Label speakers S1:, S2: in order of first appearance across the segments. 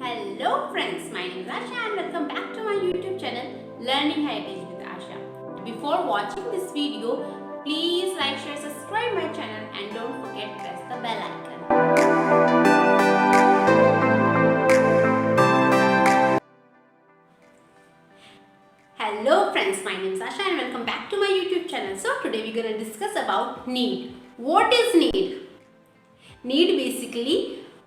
S1: Hello friends, my name is Asha and welcome back to my YouTube channel Learning Heritage with Asha. Before watching this video, please like, share, subscribe my channel and don't forget to press the bell icon. Hello friends, my name is Asha and welcome back to my YouTube channel. So today we're going to discuss about need. What is need? Need basically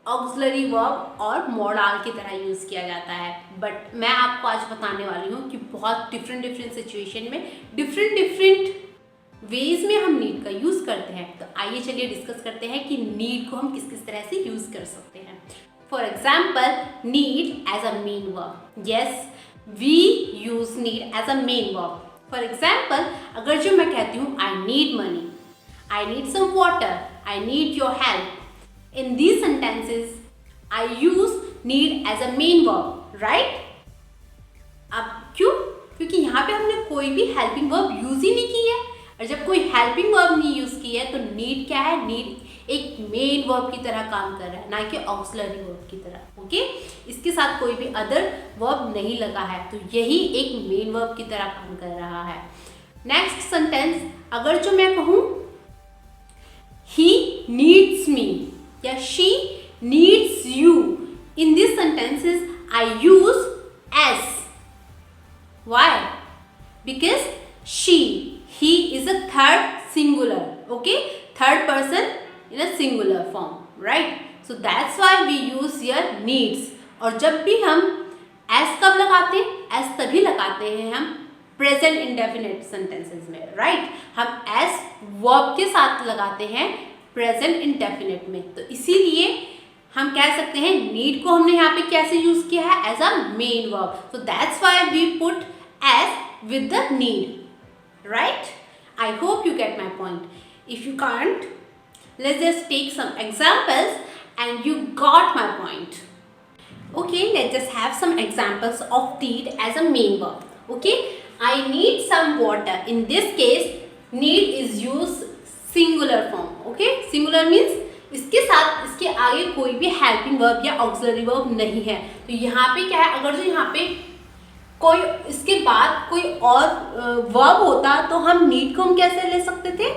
S1: auxiliary verb और model की तरह use किया जाता है, but मैं आपको आज बताने वाली हूँ कि बहुत डिफरेंट सिचुएशन में डिफरेंट वेज में हम नीड का यूज़ करते हैं। तो आइए चलिए डिस्कस करते हैं कि नीड को हम किस किस तरह से यूज़ कर सकते हैं। For example, need as a main verb. Yes, we use need as a main verb. For example, अगर जो मैं कहती हूँ I need money, I need some water, I need your help, in these sentences I use need as a main verb, right? अब क्यों? क्योंकि यहाँ पे हमने कोई भी हेल्पिंग वर्ब यूज ही नहीं की है, और जब कोई हेल्पिंग वर्ब नहीं यूज की है तो नीड क्या है? नीड एक मेन वर्ब की तरह काम कर रहा है, ना कि ऑक्सिलरी वर्ब की तरह। ओके, इसके साथ कोई भी अदर वर्ब नहीं लगा है, तो यही एक मेन वर्ब की तरह काम कर रहा है। नेक्स्ट सेंटेंस, अगर जो मैं कहूँ he needs me या she needs you, in these sentences I use as. Why? Because he is a third singular, okay, third person in a singular form, right? So that's why we use here needs. और जब भी हम as कब लगाते हैं? as तभी लगाते हैं हम प्रेजेंट इंडेफिनिट सेंटेंसेस में, राइट? हम as वर्ब के साथ लगाते हैं प्रेजेंट इंडेफिनिट में। तो इसीलिए हम कह सकते हैं नीड को हमने यहाँ पे कैसे यूज किया है? As a main verb. So that's why we put as with the need, right? I hope you get my point. If you can't, let's just take some examples and you got my point. Okay, let's just have some examples of need as a main verb. Okay, I need some water. In this case, need is used singular form. Okay, singular means इसके साथ इसके आगे कोई भी helping verb या auxiliary verb नहीं है। तो यहाँ पे क्या है? अगर जो यहाँ पे कोई इसके बाद कोई और वर्ब होता तो हम नीड को हम कैसे ले सकते थे?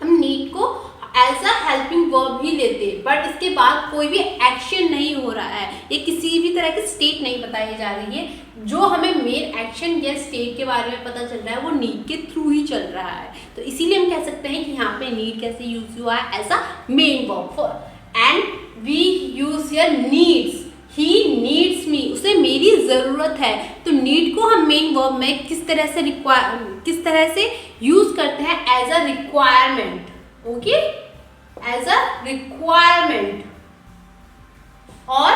S1: हम नीड को एज अ हेल्पिंग वर्ब ही लेते, बट इसके बाद कोई भी एक्शन नहीं हो रहा है, ये किसी भी तरह की स्टेट नहीं बताई जा रही है। जो हमें मेन एक्शन या स्टेट के बारे में पता चल रहा है वो नीड के थ्रू ही चल रहा है। तो इसीलिए हम कह सकते हैं कि यहाँ पे नीड कैसे यूज हुआ है? As a main verb. And we use here needs. He needs me, उसे मेरी ज़रूरत है। तो नीड को हम मेन वर्ब में किस तरह से यूज करते हैं? As a requirement. Okay, as a requirement, और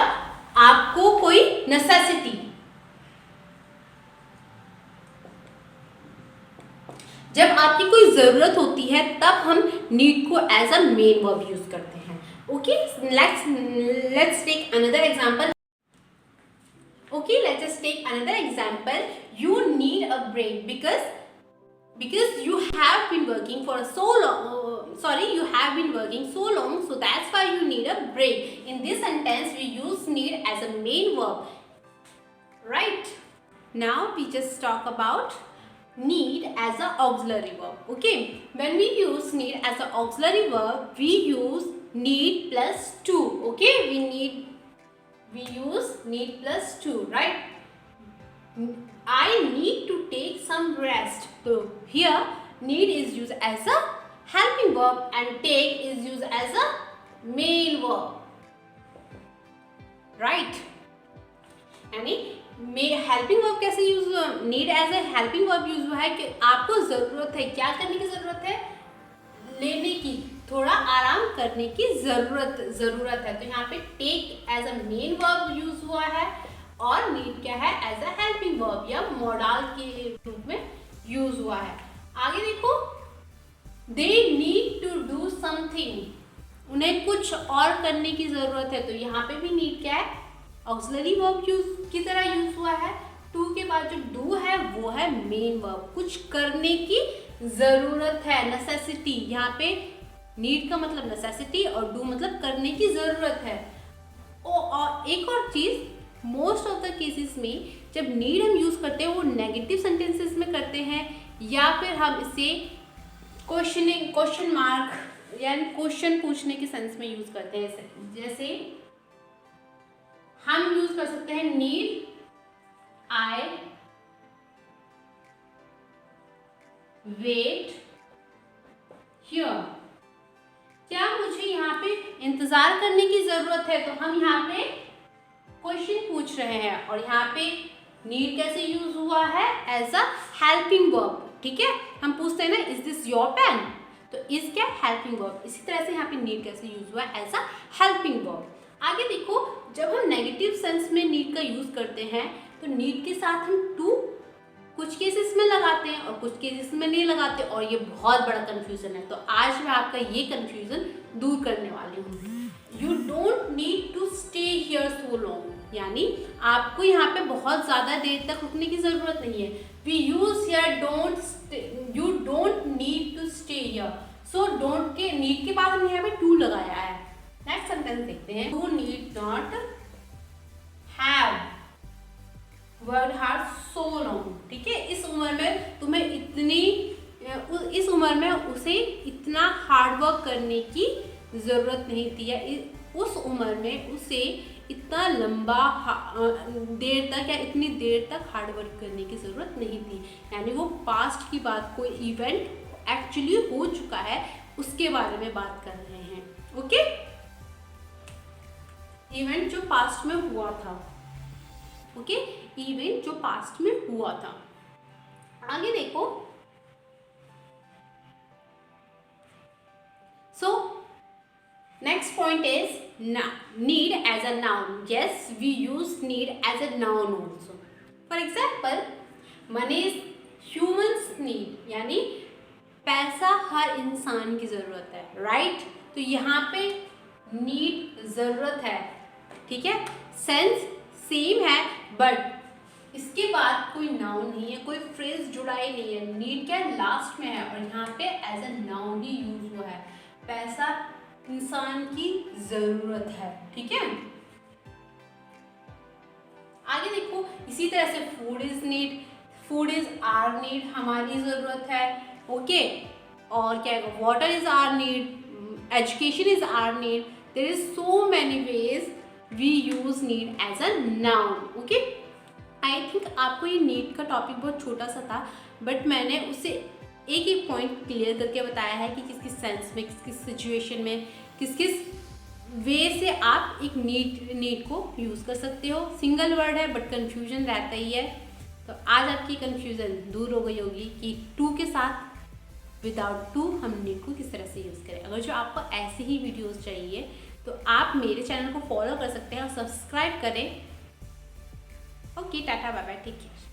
S1: आपको कोई नेसेसिटी, जब आपकी कोई जरूरत होती है तब हम नीड को as a main verb use करते हैं। Okay, let's take another example. Okay, let's just take another example. You need a break because you have been working for so long. You have been working so long, so that's why you need a break. In this sentence, we use need as a main verb, right? Now we just talk about need as an auxiliary verb. Okay, when we use need as an auxiliary verb, we use need plus to. Okay, we use need plus to, right? I need to take some rest. So here need is used as a helping verb and take is used as a main verb, right? यानी helping verb कैसे use हुआ? Need as a helping verb use हुआ है कि आपको जरूरत है, क्या करने की जरूरत है? लेने की, थोड़ा आराम करने की जरूरत है। तो यहाँ पे take as a main verb use हुआ है और नीड क्या है? एज अ हेल्पिंग वर्ब या मॉडल के रूप में यूज हुआ है। आगे देखो, they need to do something, उन्हें कुछ और करने की जरूरत है। तो यहाँ पे भी नीड क्या है? ऑक्सिलरी वर्ब यूज की तरह यूज हुआ है। टू के बाद जो डू है वो है मेन वर्ब, कुछ करने की जरूरत है, नेसेसिटी। यहाँ पे नीड का मतलब नेसेसिटी और डू मतलब करने की जरूरत है। और और एक और चीज़, मोस्ट ऑफ द केसेस में जब नीड हम यूज़ करते हैं वो नेगेटिव सेंटेंसेस में करते हैं, या फिर हम इसे क्वेश्चन मार्क यानी क्वेश्चन पूछने के सेंस में यूज़ करते हैं। जैसे हम यूज़ कर सकते हैं नीड आई वेट हियर, क्या मुझे यहाँ पे इंतजार करने की जरूरत है, तो हम यहाँ पे क्वेश्चन पूछ रहे हैं और यहाँ पे नीड कैसे यूज हुआ है, एज अ हेल्पिंग वर्ब। ठीक है, हम पूछते हैं ना इज दिस योर पेन, तो इज क्या हेल्पिंग वर्ब, इसी तरह से यहाँ पे नीड कैसे यूज हुआ है, एज अ हेल्पिंग वर्ब। आगे देखो, जब हम नेगेटिव सेंस में नीड का यूज करते हैं तो नीड के साथ हम टू कुछ केसेस में लगाते हैं और कुछ केसेस में नहीं लगाते, और ये बहुत बड़ा कंफ्यूजन है। तो आज मैं आपका ये कंफ्यूजन दूर करने वाली हूँ। You don't need to stay here so long, यानी आपको यहाँ पे बहुत ज़्यादा देर तक रुकने की ज़रूरत नहीं है। We use here don't, you don't need to stay here, so don't के नीड के बाद हमने यहाँ पे टू लगाया है। नेक्स्ट सेंटेंस देखते हैं, you need not have work hard so long. ठीक है, इस उम्र में तुम्हें इस उम्र में उसे इतना हार्ड वर्क करने की ज़रूरत नहीं थी, या उस उम्र में उसे इतना लंबा देर तक या इतनी देर तक हार्ड वर्क करने की ज़रूरत नहीं थी। यानी वो पास्ट की बात, कोई इवेंट एक्चुअली हो चुका है उसके बारे में बात कर रहे हैं। ओके, इवेंट जो पास्ट में हुआ था। ओके, इवेंट जो पास्ट में हुआ था। आगे देखो, so next point is need as a noun. Yes, we use need as a noun also. For example, money is humans need, यानी पैसा हर इंसान की ज़रूरत है, राइट? तो यहाँ पे need ज़रूरत है, ठीक है, सेंस सेम है, बट इसके बाद कोई नाउन नहीं है, कोई फ्रेज जुड़ा ही नहीं है। नीड क्या लास्ट में है और यहाँ पे एज अ नाउन ही यूज हुआ है। पैसा इंसान की जरूरत है, ठीक है। आगे देखो, इसी तरह से food is need, food is our need, हमारी जरूरत है। ओके, और क्या है, water is our need, education is our need. There is so many ways we use need as a noun. Okay, I think आपको ये नीड का topic बहुत छोटा सा था, बट मैंने उसे एक एक पॉइंट क्लियर करके बताया है कि किस किस सेंस में, किस किस सिचुएशन में, किस किस वे से आप एक नीड को यूज़ कर सकते हो। सिंगल वर्ड है बट कंफ्यूजन रहता ही है। तो आज आपकी कंफ्यूजन दूर हो गई होगी कि टू के साथ विदाउट टू हम नीड को किस तरह से यूज़ करें। अगर जो आपको ऐसे ही वीडियोस चाहिए तो आप मेरे चैनल को फॉलो कर सकते हैं और सब्सक्राइब करें। Okay, tata bye bye, take care.